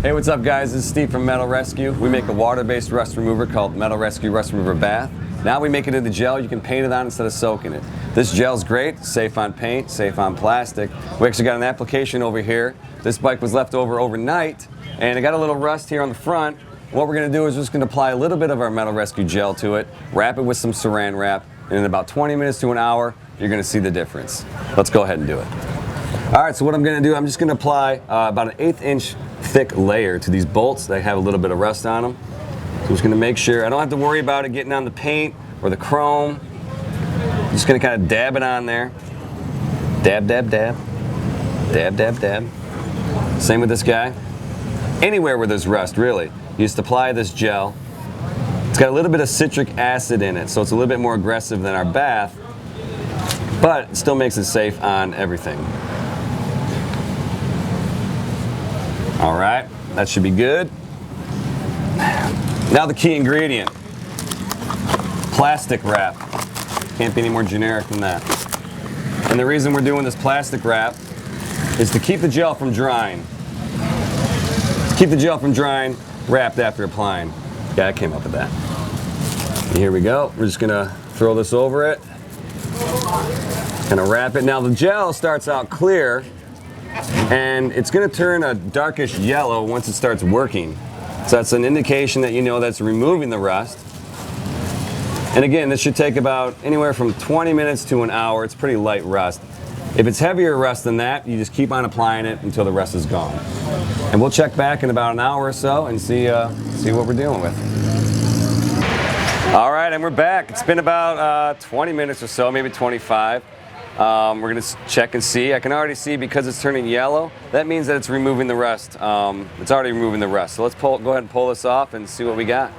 Hey, what's up guys? This is Steve from Metal Rescue. We make a water-based rust remover called Metal Rescue Rust Remover Bath. Now we make it into gel you can paint it on instead of soaking it. This gel's great, safe on paint, safe on plastic. We actually got an application over here. This bike was left over overnight and it got a little rust here on the front. What we're going to do is just going to apply a little bit of our Metal Rescue gel to it, wrap it with some saran wrap, and in about 20 minutes to an hour, you're going to see the difference. Let's go ahead and do it. All right, so what I'm going to do, I'm just going to apply about an 1/8 inch thick layer to these bolts that have a little bit of rust on them. So I'm just going to make sure I don't have to worry about it getting on the paint or the chrome. I'm just going to kind of dab it on there. Dab, dab, dab. Dab, dab, dab. Same with this guy. Anywhere where there's rust, really. You just apply this gel. It's got a little bit of citric acid in it, so it's a little bit more aggressive than our bath, but it still makes it safe on everything. All right, that should be good. Now the key ingredient, plastic wrap. Can't be any more generic than that. And the reason we're doing this plastic wrap is to keep the gel from drying. Keep the gel from drying, wrapped after applying. Yeah, I came up with that. And here we go. We're just gonna throw this over it. Gonna wrap it. Now the gel starts out clear, and it's going to turn a darkish yellow once it starts working. So that's an indication that you know that's removing the rust. And again, this should take about anywhere from 20 minutes to an hour. It's pretty light rust. If it's heavier rust than that, you just keep on applying it until the rust is gone. And we'll check back in about an hour or so and see what we're dealing with. All right, and we're back. It's been about 20 minutes or so, maybe 25. We're going to check and see. I can already see because it's turning yellow. That means that it's removing the rust. It's already removing the rust. So let's go ahead and pull this off and see what we got.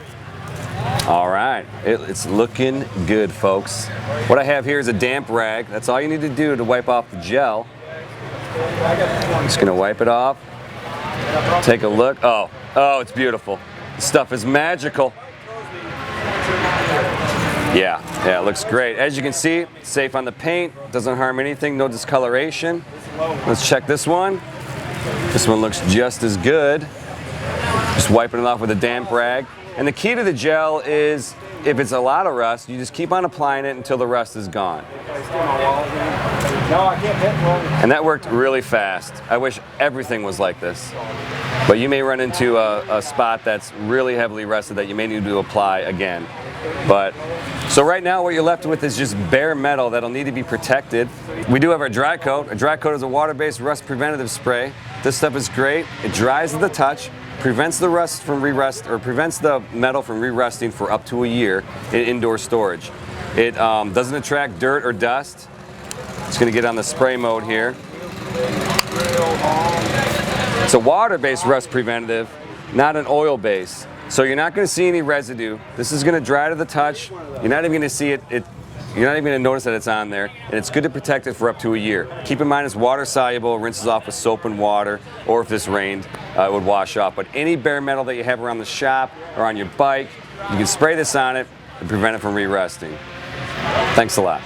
All right, it's looking good, folks. What I have here is a damp rag. That's all you need to do to wipe off the gel. I'm just going to wipe it off. Take a look. Oh, it's beautiful. This stuff is magical. Yeah, it looks great. As you can see, safe on the paint, doesn't harm anything, no discoloration. Let's check this one. This one looks just as good. Just wiping it off with a damp rag. And the key to the gel is, if it's a lot of rust, you just keep on applying it until the rust is gone. And that worked really fast. I wish everything was like this. But you may run into a spot that's really heavily rusted that you may need to apply again. So right now what you're left with is just bare metal that'll need to be protected. We do have our dry coat. A dry coat is a water-based rust preventative spray. This stuff is great. It dries at the touch, prevents the rust from re-rust, or prevents the metal from re-rusting for up to a year in indoor storage. It doesn't attract dirt or dust. It's going to get on the spray mode here. It's a water-based rust preventative, not an oil base. So you're not going to see any residue. This is going to dry to the touch. You're not even going to see it. You're not even going to notice that it's on there. And it's good to protect it for up to a year. Keep in mind it's water soluble, rinses off with soap and water, or if this rained, it would wash off. But any bare metal that you have around the shop or on your bike, you can spray this on it and prevent it from re-rusting. Thanks a lot.